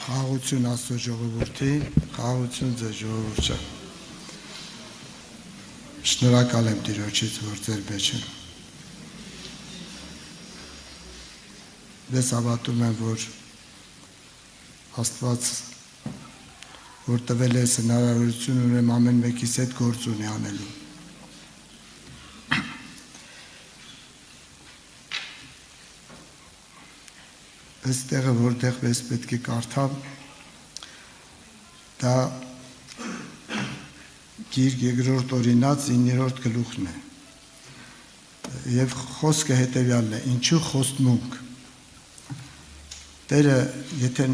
Խաղաղություն Աստծո ժողովրդին, խաղաղություն ձեզ ժողովուրդը։ Շնորհակալ եմ Տիրոջից, որ ձեր մեջ եմ։ Ես հավատում եմ, որ Աստված, որ տվել է հնարավորություն ունեմ ամեն մեկիս հետ գործ ունի անելու։ Այստեղը որտեղ ես պետք է կարդամ, դա գիրք երկրորդ օրինաց 9-րդ գլուխն է։ Եվ խոսքը հետևյալն է. ինչու խոստմունք։ Տերը, եթե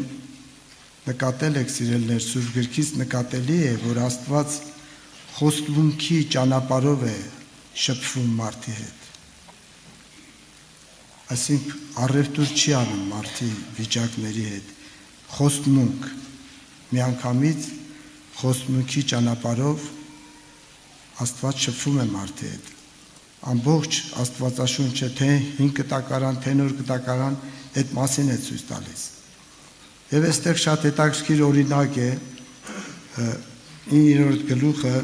նկատել եք սիրելիներ, Սուրբ գրքից նկատելի է, որ Աստված խոստմունքի ճանապարհով է շփվում մարդի հետ։ Այսինքն առևտուր չի անում մարդի վիճակների հետ, խոստմունք, միանգամից խոստմունքի ճանապարհով Աստված շփվում է մարդի հետ։ Ամբողջ Աստվածաշունչը թե 5 կտակարան, թե նոր կտակարան այդ մասին է ցույց տալիս։ Եվ այստեղ շատ հետաքրքիր օրինակ է 9-րդ գլուխը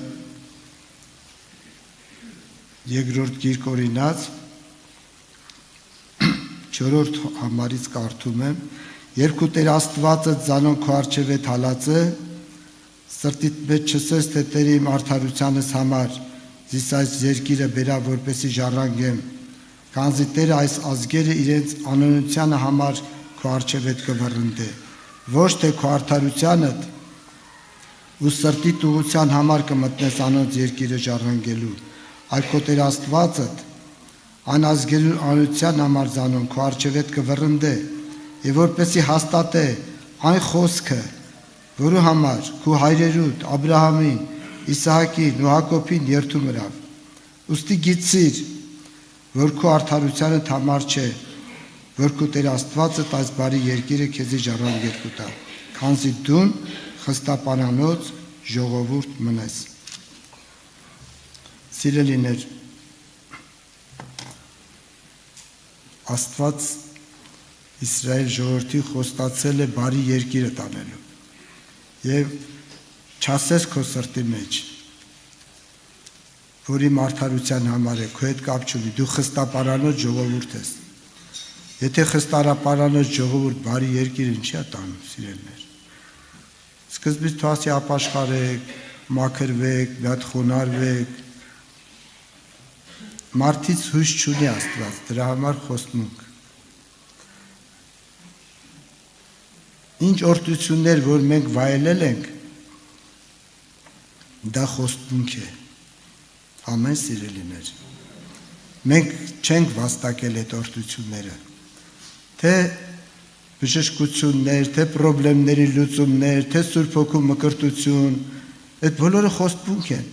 երկրորդ գիրք օրինաց 4-րդ համարից կարդում եմ. երկու Տեր Աստվածը ձանոն քո առջև է թալածը, սրտիդ մեջ չսես, թե Տեր իմ արդարությանս համար զիս այս երկիրը բերա, որպեսի ժառանգեմ, քանզի Տերը այս ազգերը իրենց անօրենությանը համար քո առջև հետ կվռնդե, ոչ թե քո արդարությանդ ու սրտիդ ուղղության համար կմտնես անոնց երկիրը ժառանգելու, այլ քո Տեր Աստվածդ անազգերու անության համար զանոն քո առջև հետ կվռնդե, եւ որպեսի հաստատե այն խոսքը, որու համար քո հայրերուդ Աբրահամին, Իսահակին ու Հակոբին երդում ըրավ։ Ուստի գիտիր, որ քո արդարությանը համար չէ, որ քո Տեր Աստվածը այս բարի երկիրը քեզի ժառանգել կտա, քանզի դու խստապարանոց ժողովուրդ մնես։ Սիրելիներ, Աստված Իսրայել ժողովրդի խոստացել է բարի երկիրը տանելու եւ չասես քո սրտի մեջ, որ իմ արդարության համար է, քո հետ կապ չունի, դու խստապարանոց ժողովուրդ ես։ Եթե խստապարանոց ժողովուրդ բարի երկիր ինչի է տանում, սիրելիներ։ Սկզբից թվասի ապաշխարեք, մաքրվեք, դատ խոնարհվեք։ Մարդից հույս չունի Աստված, դրա համար խոստմունք։ Ինչ օրհնություններ, որ մենք վայելել ենք, դա խոստմունք է։ Ամեն սիրելիներ։ Մենք չենք վաստակել այդ օրհնությունները։ Թե բժշկություններ, թե խնդիրների լուծումներ, թե Սուրբ Հոգու մկրտություն, այդ բոլորը խոստմունք են։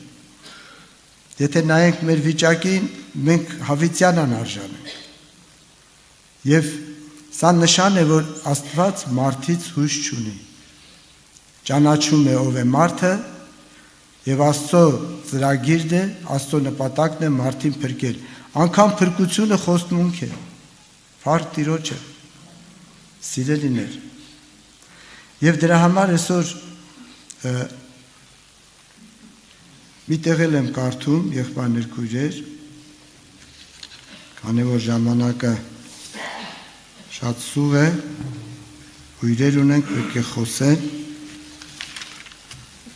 Եթե նայենք մեր վիճակին, մենք հավիտյան անարժան ենք։ Եվ սա նշան է, որ Աստված մարդից հույս չունի։ Ճանաչում է ով է մարդը եւ Աստծո ծրագիրն է, Աստծո նպատակն է մարդին փրկել։ Անկամ փրկությունը խոստմունք է։ Փառք Տիրոջը։ Սիրելիներ։ Եվ դրա համար այսօր մի տեղել եմ կարդում, եղբայրներ քույրեր, քանի որ ժամանակը շատ սուղ է, քույրեր ունենք, պետք է խոսեն,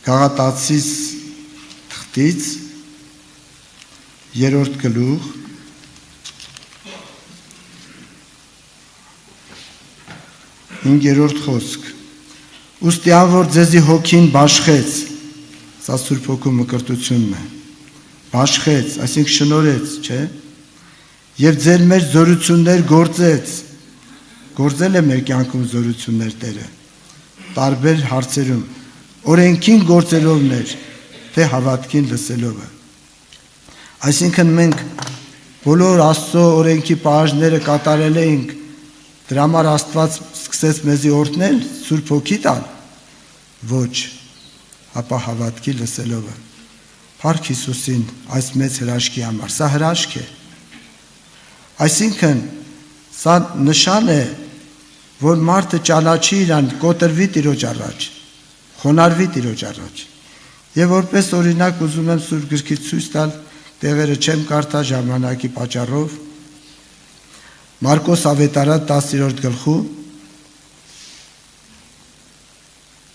Գաղատացիս թղթից 3-րդ գլուխ 5-րդ խոսք. Ուստի ան որ ձեզի հոգին բաշխեց, սա Սուրբ Հոգու մկրտությունն է, բաշխեց, այսինքն շնորհեց, չէ՞, եւ ձեր մեջ զորություններ գործեց, գործել է մեր կյանքում զորություններ Տերը, տարբեր հարցերում, օրենքին գործելովներ, թե հավատքին լսելովը։ Այսինքն մենք բոլոր Աստծո օրենքի պահանջները կատարել էինք, դրա համար Աստված սկսեց մեզի օրհնել, Սուրբ Հոգի տալ, ոչ, ապա հավատքի լսելովը։ Փառք Հիսուսին այս մեծ հրաշքի համար, սա հրաշք է։ Այսինքն սա նշան է, որ մարդը ճանաչի իրան, կոտրվի Տիրոջ առաջ, խոնարհվի Տիրոջ առաջ։ Եվ որպես օրինակ ուզում եմ Սուրբ գրքից ցույց տալ, տեղերը չեմ կարդա ժամանակի պատճառով, Մարկոս ավետարան 10-րդ գլխու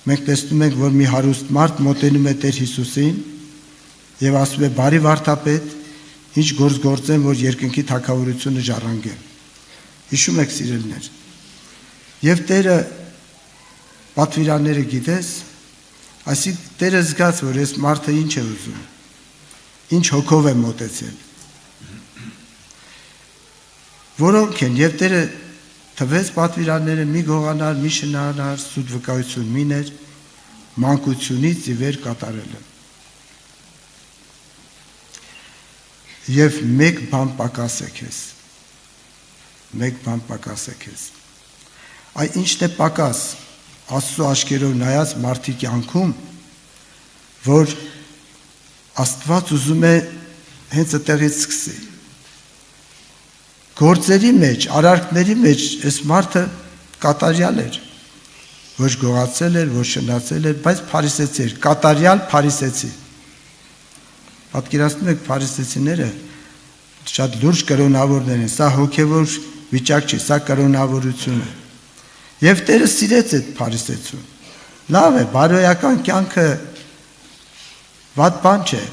մենք տեսնում ենք, որ մի հարուստ մարդ մոտենում է Տեր Հիսուսին եւ ասում է. «Բարի վարդապետ, ինչ գործ գործեմ, որ երկնքի թագավորությունը ժառանգեմ»։ Հիշում եք, սիրելիներ։ Եվ Տերը պատվիրանները գիտես, այսինքն Տերը զգաց, որ այս մարդը ինչ է ուզում, ինչ հոգով է մոտեցել։ Որոնք են, եւ Տերը թվեց պատվիրանները մի գողանալ, մի շնանալ, սուտ վկայություն միներ, մանկությունից ի վեր կատարելը։ Եվ մեկ բան պակաս է քեզ։ Մեկ բան պակաս է քեզ։ Այ ինչն է պակաս Աստծո աչքերով նայած մարդի կյանքում, որ Աստված ուզում է հենց այդտեղից սկսի։ Գործերի մեջ, արարքների մեջ այս մարդը կատարյալ էր, ոչ գողացել էր, ոչ շնացել էր, բայց փարիսեցի էր, կատարյալ փարիսեցի։ Պատկերացնում եք, փարիսեցիները շատ լուրջ կրոնավորներ են, սա հոգևոր վիճակ չի, սա կրոնավորություն է։ Եվ Տերը սիրեց այդ փարիսեցուն։ Լավ է, բարոյական կյանքը վատ բան չէ,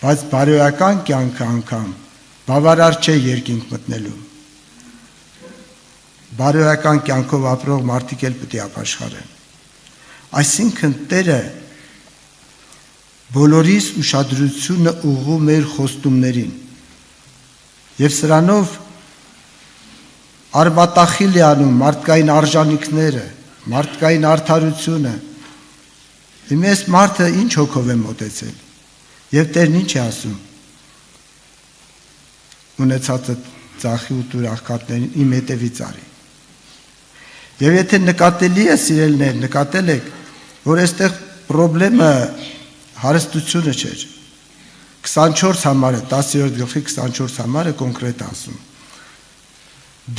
բայց բարոյական կյանքը անգամ բավարար չէ երկինք մտնելու։ Բարոյական կյանքով ապրող մարդիկ էլ պետք է ապաշխարեն։ Այսինքն Տերը բոլորիս ուշադրությունը ուղղում էր խոստումներին։ Եվ սրանով արմատախիլ է անում մարդկային արժանինքները, մարդկային արդարությունը։ Հիմա այս մարդը ինչ հոգով է մոտեցել։ Եվ Տերն ինչ է ասում։ Ունեցածը ծախի ու տուր աղքատներին, իմ հետևից արի։ Եվ եթե նկատելի է, սիրելիներ, նկատել եք, որ այստեղ պրոբլեմը հարստությունը չէր։ 24 համարը, 10-րդ գլխի 24 համարը կոնկրետ ասում։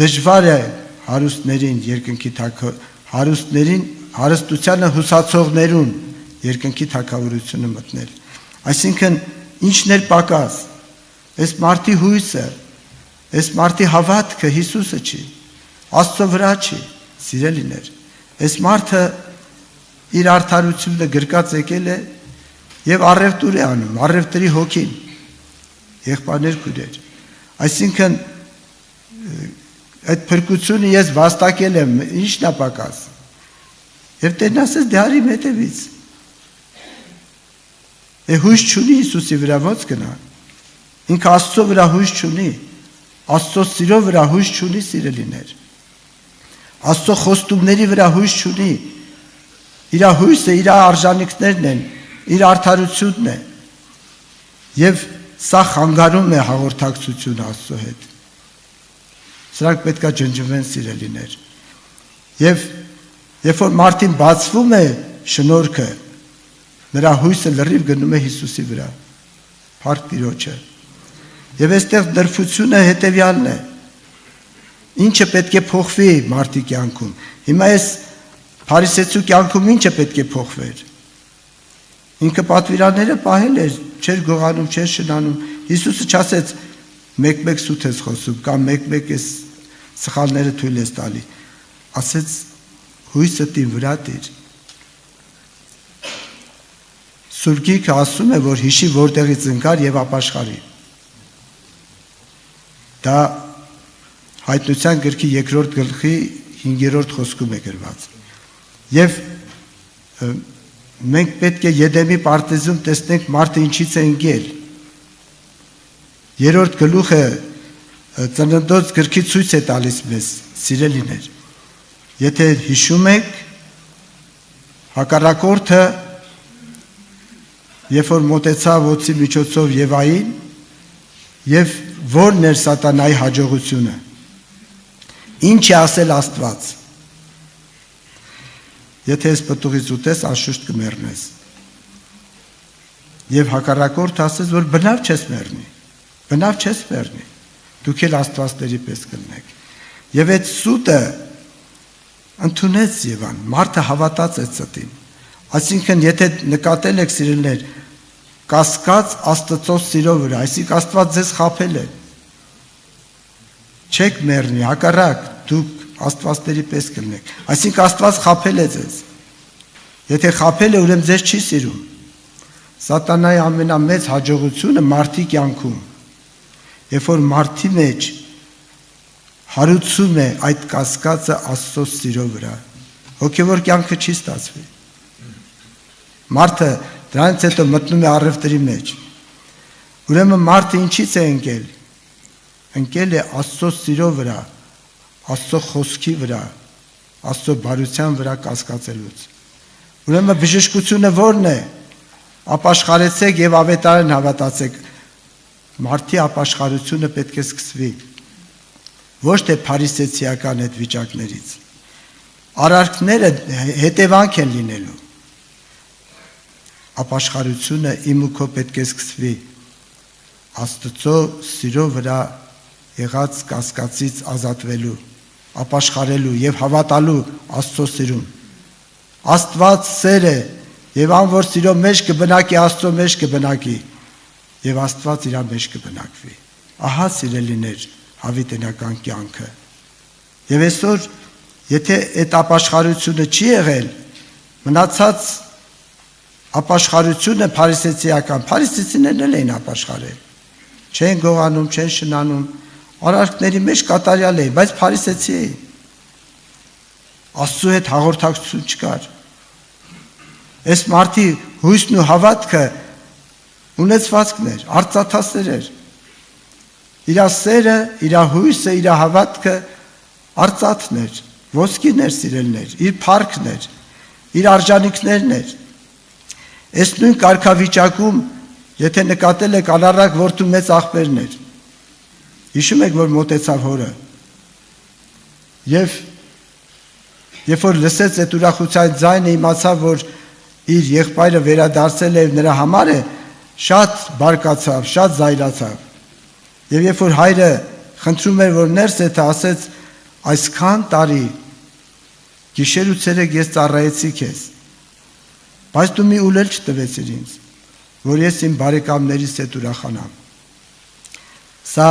Դժվար է հարուստներին երկնքի հարուստներին հարստությանը հուսացողներուն երկնքի թագավորությունը մտնել։ Այսինքն ինչն էր պակաս։ Այս մարդի հույսը, այս մարդի հավատքը Հիսուսը չի, Աստծո վրա չի, սիրելիներ։ Այս մարդը իր արդարությունը գրկած եկել է եւ առևտուր է անում, առևտրի հոգին։ Եղբայրներ քույրեր։ Այսինքն այդ փրկությունը ես վաստակել եմ, ինչն է պակաս։ Եվ Տերն ասեց դե արի հետևից։ Հույս չունի Հիսուսի վրա ո՞նց գնա։ Ինքը Աստծո վրա հույս չունի, Աստծո սիրո վրա հույս չունի, սիրելիներ։ Աստծո խոստումների վրա հույս չունի։ Իր հույսը իր արժանինքներն են, իր արդարությունն է։ Եվ սա խանգարում է հաղորդակցությունը Աստծո հետ։ Սրանք պետք է ջնջվեն, սիրելիներ։ Եվ երբ որ մարդին բացվում է շնորհքը, նրա հույսը լրիվ գնում է Հիսուսի վրա, փառք Տիրոջը։ Եվ այստեղ դրդությունը հետևյալն է։ Ինչը պետք է փոխվի մարդի կյանքում։ Հիմա այս փարիսեցու կյանքում ինչը պետք է փոխվեր։ Ինքը պատվիրանները պահել էր, չէր գողանում, չէր շնանում։ Հիսուսը չասեց մեկ-մեկ սուտ ես խոսում կամ մեկ-մեկ ես սխալները թույլ ես տալի։ Ասեց հույսը տին վրա տիր։ Սուրբ Գիրքը ասում է, որ հիշի որտեղից ընկար եւ ապաշխարի։ Դա Հայտնության գրքի 2-րդ գլխի 5-րդ խոսքում է գրված։ Եվ մենք պետք է Եդեմի պարտեզում տեսնենք մարդը ինչից է ընկել։ 3-րդ գլուխը Ծննդոց գրքի ցույց է տալիս մեզ, սիրելիներ։ Եթե հիշում եք, հակառակորդը երբ որ մոտեցավ ոցի միջոցով Եվային, եւ որն էր սատանայի հաջողությունը։ Ինչ է ասել Աստված։ Եթե ես պտուղից ուտես, անշուշտ կմեռնես։ Եվ հակառակորդը ասեց, որ բնավ չես մեռնի։ Բնավ չես մեռնի։ Դուք էլ աստվածների պես կլինեք։ Եվ այդ սուտը ընդունեց Եվան, մարդը հավատաց այդ ստին։ Այսինքն, եթե նկատել եք սիրելիներ, կասկած Աստծո սիրո վրա, այսինքն Աստված ձեզ խաբել է։ Չեք մեռնի, հակառակ, դուք աստվածների պես կլինեք։ Այսինքն Աստված խաբել է ձեզ։ Եթե խաբել է, ուրեմն ձեզ չի սիրում։ Սատանայի ամենամեծ հաջողությունը մարդի կյանքում, երբ որ մարդի մեջ հարուցում է այդ կասկածը Աստծո սիրո վրա, հոգևոր կյանքը չի ստացվի։ Մարդը դրանից հետո մտնում է առևտրի մեջ։ Ուրեմն մարդը ինչից է ընկել։ Ընկել է Աստծո սիրո վրա, Աստծո խոսքի վրա, Աստծո բարության վրա կասկածելուց։ Ուրեմն բժշկությունը ո՞րն է։ Ապաշխարեցեք եւ ավետարան հավատացեք։ Մարդի ապաշխարությունը պետք է սկսվի ոչ թե փարիսեցիական այդ վիճակներից։ Արարքները հետևանք են լինելու։ Ապաշխարությունը իմ ու քո պետք է սկսվի Աստծո սիրո վրա եղած կասկածից ազատվելու, ապաշխարելու եւ հավատալու Աստծո սիրուն։ Աստված սեր է եւ ան որ սիրո մեջ կբնակի Աստծո մեջ կբնակի եւ Աստված իր մեջ կբնակվի։ Ահա սիրելիներ հավիտենական կյանքը։ Եվ այսօր, եթե այդ ապաշխարությունը չի եղել, մնացած ապաշխարությունը փարիսեցիական, փարիսեցիներն էլ էին ապաշխարել, չեն գողանում, չեն շնանում, արարքների մեջ կատարյալ էին, բայց փարիսեցի էին։ Աստծո հետ հաղորդակցություն չկար։ Այս մարդի հույսն ու հավատքը ունեցվածքն էր, արծաթասեր էր։ Իր սերը, իր հույսը, իր հավատքը արծաթն էր, ոսկին էր սիրելներ, իր փառքն էր, իր արժանինքներն էր։ Այս նույն կարգավիճակում, եթե նկատել եք անառակ որդու մեծ աղբերն էր։ Հիշում եք, որ մոտեցավ հորը։ Եվ երբ որ լսեց այդ ուրախության ձայնը, իմացավ, որ իր եղբայրը վերադարձել է եւ նրա համար է, շատ բարկացավ, շատ զայրացավ։ Եվ երբ որ հայրը խնդրում էր, որ ներս եթե ասեց, այսքան տարի գիշեր ու ցերեկ ես ծառայեցի քեզ, բայց դու մի ուլել չտվեցիր ինձ, որ ես իմ բարեկամներից հետ ուրախանամ։ Սա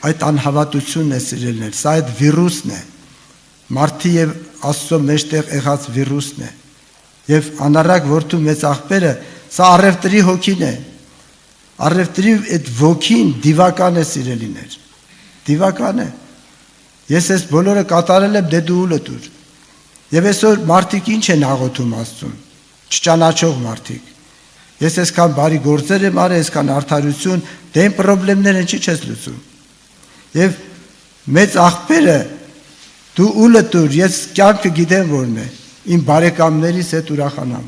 այդ անհավատությունն է սիրելիներ, սա այդ վիրուսն է, մարդի եւ Աստծո մեջտեղ եղած վիրուսն է։ Եվ անառակ որդու մեծ աղբերը, սա առևտրի հոգին է։ Առևտրի այդ ոգին դիվական է սիրելիներ։ Դիվական է։ Ես այս բոլորը կատարել եմ, դե դու ուլը տուր։ Եվ այսօր մարդիկ ինչ են աղոթում Աստծուն, չճանաչող մարդիկ։ Ես այսքան բարի գործեր եմ արել, այսքան արդարություն, դե այն խնդիրները ինչի՞ չես լուծում։ Եվ մեծ աղբերը դու ուլը տուր, ես կյանքը գիտեմ որն է, իմ բարեկամներիս հետ ուրախանամ։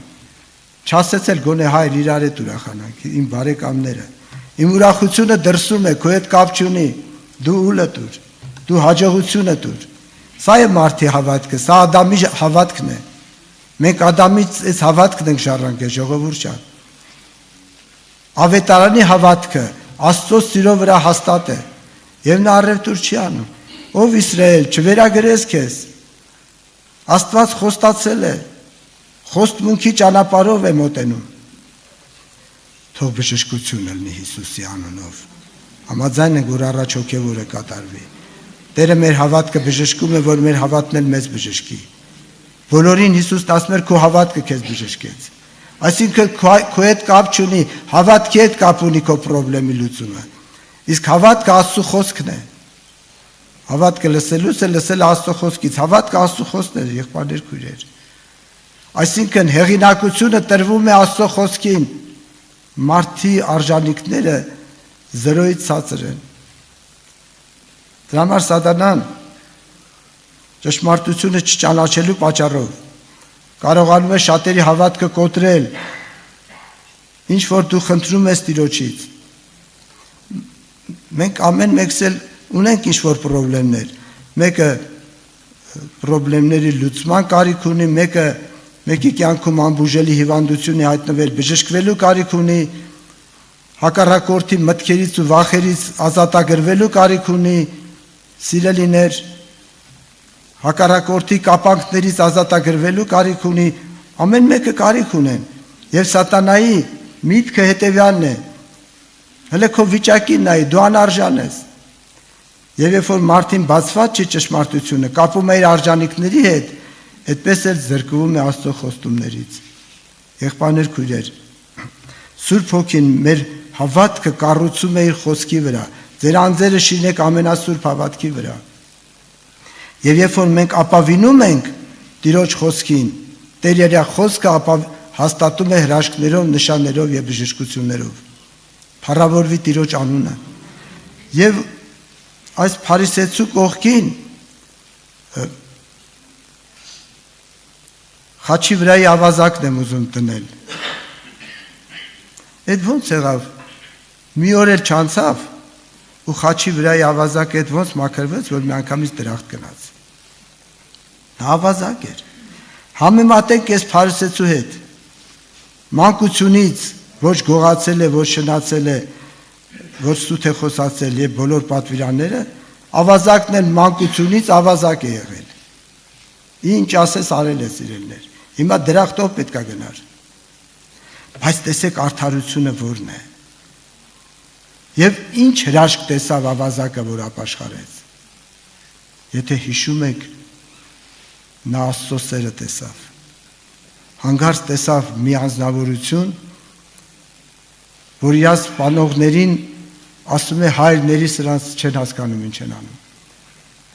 Չասեցել գոնե հայր իրար հետ ուրախանանք, իմ բարեկամները։ Իմ ուրախությունը դրսում է, քո հետ կապ չունի, դու ուլը տուր, դու հաջողությունը տուր։ Սա է մարդի հավատքը, սա Ադամի հավատքն է։ Մենք Ադամից այս հավատքն ենք շարժանկել, ժողովուրդ ջան։ Ավետարանի հավատքը Աստծո սիրո վրա հաստատ է, եւ նա առևտուր չի անում։ Ով Իսրայել, չվերագրես քեզ։ Աստված խոստացել է, խոստմունքի ճանապարհով է մոտենում։ Թող բժշկություն լինի Հիսուսի անունով։ Համաձայն ենք, որ առաջ հոգևորը կատարվի։ Տերը մեր հավատքը բժշկում է, որ մեր հավատն էլ մեզ բժշկի։ Բոլորին Հիսուսն ասում էր, քո հավատքը քեզ բժշկեց։ Այսինքն քո հետ կապ չունի, հավատքի հետ կապ ունի քո խնդրի լուծումը։ Իսկ հավատքը Աստծո խոսքն է։ Հավատքը լսելուց է լսել Աստծո խոսքից։ Հավատքը Աստծո խոսքն է, եղբայրներ, քույրեր։ Այսինքն հեղինակությունը տրվում է Աստծո խոսքին։ Մարդի արժանինքները զրոյից ցածր են։ Դրա համար Սատանան ճշմարտությունը չճանաչելու պատճառով կարողանում է շատերի հավատքը կոտրել, ինչ որ դու խնդրում ես Տիրոջից։ Մենք ամեն մեկս էլ ունենք ինչ որ խնդիրներ։ Մեկը խնդիրների լուծման կարիք ունի, մեկի կյանքում անբուժելի հիվանդություն է հայտնվել, բժշկվելու կարիք ունի, հակառակորդի մտքերից ու վախերից ազատագրվելու կարիք ունի, սիրելիներ, հակառակորդի կապանքներից ազատագրվելու կարիք ունի, ամեն մեկը կարիք ունեն, եւ սատանայի միտքը հետեւյալն է. հələ քո վիճակին նայ, դու անարժան ես։ Եվ երբ որ մարդին բացված չի ճշմարտությունը, կապում է իր արժանինքների հետ, այդպես էլ զրկվում է Աստծո խոստումներից։ Եղբայրներ, քույրեր, Սուրբ Հոգին մեր հավատքը կառուցում է իր խոսքի վրա։ Ձեր անձերը շինեք ամենասուրբ հավատքի վրա։ Եվ երբ որ մենք ապավինում ենք Տիրոջ խոսքին, Տեր Երիա խոսքը հաստատում է հրաշքներով, նշաններով եւ բժշկություններով։ Փառավորվի Տիրոջ անունը։ Եվ այս փարիսեցու կողքին խաչի վրայի ավազակն եմ ուզում տնել։ Այդ ոնց եղավ։ Մի օր էլ չանցավ ու խաչի վրայի ավազակը այդ ոնց մաքրվեց, որ մի անգամից դրախտ գնաց։ Նա ավազակ էր։ Համեմատենք այս փարիսեցու հետ։ Մանկությունից ոչ գողացել է, ոչ շնացել է, ոչ սուտ է խոսացել եւ բոլոր պատվիրանները, ավազակն էլ մանկությունից ավազակ է եղել։ Ինչ ասես արել է սիրելներ։ Հիմա դրախտով պետք է գնար։ Բայց տեսեք արդարությունը որն է։ Եվ ինչ հրաշք տեսավ ավազակը, որ ապաշխարեց։ Եթե հիշում եք, նա Աստծո սերը տեսավ։ Հանկարծ տեսավ մի անձնավորություն, որ իրաց սպանողներին ասում է հայրների սրանց չեն հասկանում ինչ են անում։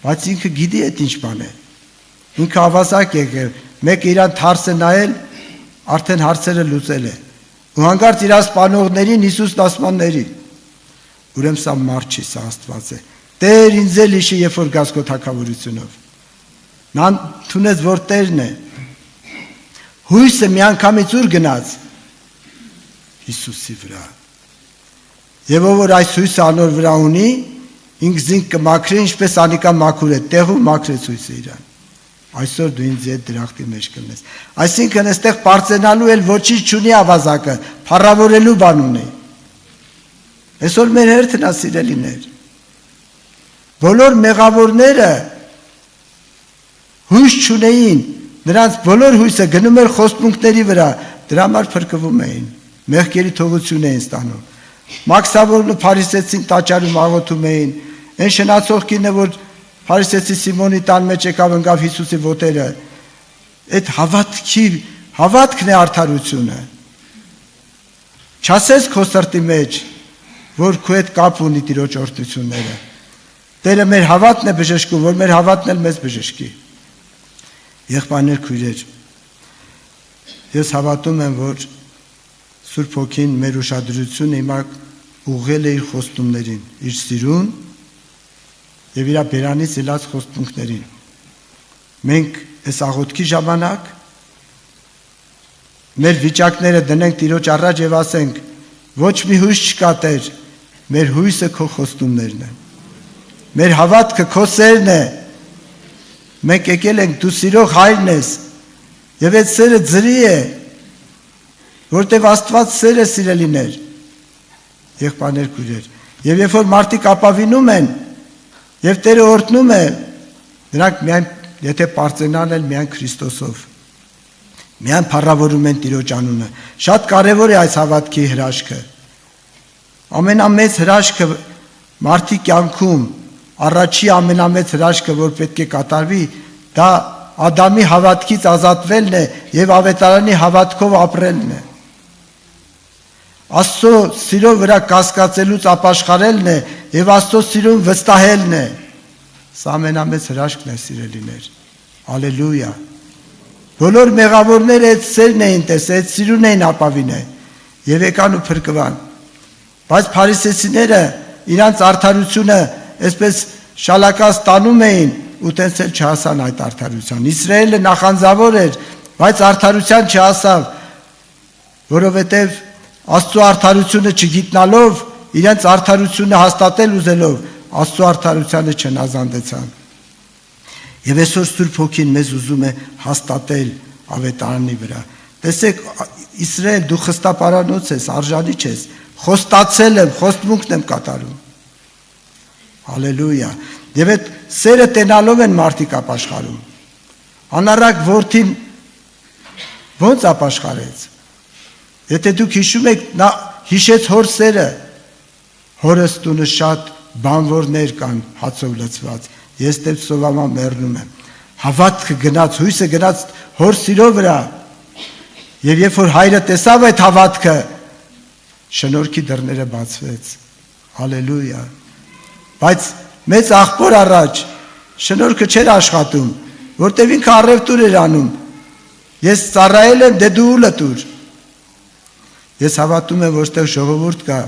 Բայց ինքը գիտի այդ ինչ բան է։ Ինքը ավազակ եկել, մեկ իրան թարս է նայել, արդեն հարցերը լուծել է։ Ու հանկարծ իր սպանողներին Հիսուսն ասմանների։ Ուրեմն սա մարդ չի, սա Աստված է։ Տեր ինձ էլ հիշի, երբ որ գաս քո թագավորությունով։ Նա ընդունեց, որ Տերն է։ Հույսը միանգամից ուր գնաց։ Հիսուսի վրա։ Եվ ով որ այս հույսը անոր վրա ունի, ինքս զինք կմաքրի, ինչպես անիկա մաքուր է, տեղում մաքրեց հույսը իրան։ Այսօր դու ինձ այդ դրախտի մեջ կլնես։ Այսինքն այստեղ պարծենալու էլ ոչինչ չունի ավազակը, փառավորելու բան ունի։ Այսօր մեր հերթն է, սիրելիներ։ Բոլոր մեղավորները հույս չունեին, նրանց բոլոր հույսը գնում էր խոստմունքների վրա, դրա համար փրկվում էին, մեղքերի թողություն էին ստանում։ Մաքսավորն ու փարիսեցին տաճարում աղոթում էին, այն շնացող կինը, որ Փարիսեցի Սիմոնի տան մեջ եկավ ընկավ Հիսուսի ոտերը, այդ հավատքն է արդարությունը։ Չասես քո սրտի մեջ, որ քո հետ կապ ունի Տիրոջ օրհնությունները։ Տերը մեր հավատն է բժշկում, որ մեր հավատն էլ մեզ բժշկի։ Եղբայրներ, քույրեր, ես հավատում եմ, որ Սուրբ Հոգին մեր ուշադրությունը հիմա ուղղել է իր խոստումներին, իր սիրուն եւ իր բերանից ելած խոստումներին։ Մենք այս աղոթքի ժամանակ մեր վիճակները դնենք Տիրոջ առաջ եւ ասենք. ոչ մի հույս չկա Տեր, մեր հույսը քո խոստումներն են։ Մեր հավատքը քո սերն է։ Մենք եկել ենք, դու սիրող հայրն ես, եւ այդ սերը ձրի է, որտեւ Աստված սեր է, սիրելիներ։ Եղբայրներ, քույրեր, եւ երբ որ մարդիկ ապավինում են եւ Տերը օրհնում է, նրանք միայն եթե պարծենան էլ միայն Քրիստոսով, միայն փառավորում են Տիրոջ անունը։ Շատ կարևոր է այս հավատքի հրաշքը։ Ամենամեծ հրաշքը մարդի կյանքում, առաջի ամենամեծ հրաշքը, որ պետք է կատարվի, դա Ադամի հավատքից ազատվելն է եւ ավետարանի հավատքով ապրելն է։ Աստծո սիրո վրա կասկածելուց ապաշխարելն է եւ Աստծո սիրուն վստահելն է։ Սա ամենամեծ հրաշքն է, սիրելիներ։ Հալելույա։ Բոլոր մեղավորները այդ սերն էին տեսել, այդ սիրուն էին ապավինել եւ եկան ու փրկվան։ Բայց փարիսեցիները իրանց արդարությունը այսպես շալակած տանում էին ու տենց էլ չհասան այդ արդարության։ Իսրայելը նախանձավոր էր, բայց արդարության չհասավ, որովհետեւ Աստծո արդարությունը չգիտնալով, իրենց արդարությունը հաստատել ուզելով, Աստծո արդարությանը չնազանդեցան։ Եվ այսօր Սուրբ Հոգին մեզ ուզում է հաստատել ավետարանի վրա։ Տեսեք, Իսրայել, դու խստապարանոց ես, արժանի չես, խոստացել եմ, խոստմունքն եմ կատարում։ Հալելույա։ Եվ այդ սերը տենալով են մարդիկ ապաշխարում։ Անառակ որդին ոնց ապաշխարեց։ Եթե դուք հիշում եք, նա հիշեց հոր սերը, հորս տունը շատ բանվորներ կան հացով լցված, ես դեպ սովամա մեռնում եմ, հավատքը գնաց, հույսը գնաց հոր սիրո վրա, և երբ որ հայրը տեսավ այդ հավատքը, շնորհքի դռները բացվեց, հալելույա, բայց մեծ աղբոր առաջ, շնորհքը չէր աշխատում, որտև ինքը առևտուր էր անում, ես ծառայել եմ, դե դու ուլը տուր, ես հավատում եմ, որ ստեղ ժողովուրդ կա,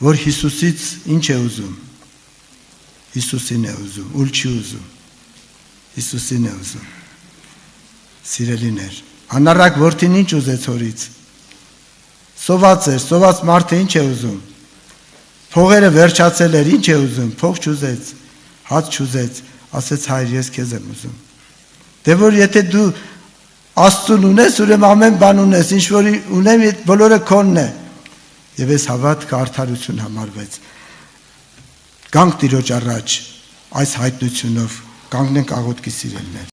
որ Հիսուսից ինչ է ուզում, Հիսուսին է ուզում, ուլ չի ուզում, Հիսուսին է ուզում, սիրելիներ, անառակ որդին ինչ ուզեց հորից, սոված էր, սոված մարդը ինչ է ուզում, փողերը վերջացել էր, ինչ է ուզում, փող չուզեց, հաց չուզեց, ասեց հայր, ես քեզ եմ ուզում, դե որ եթե դու Աստծուն ունես, ուրեմն ամեն բան ունես, ինչ որ ունեմ, բոլորը քոնն է, և ես հավատքը արդարություն համարվեց, գանք Տիրոջ առաջ, այս հայտնությունով, կանգնենք աղոթքի սիրելիներ։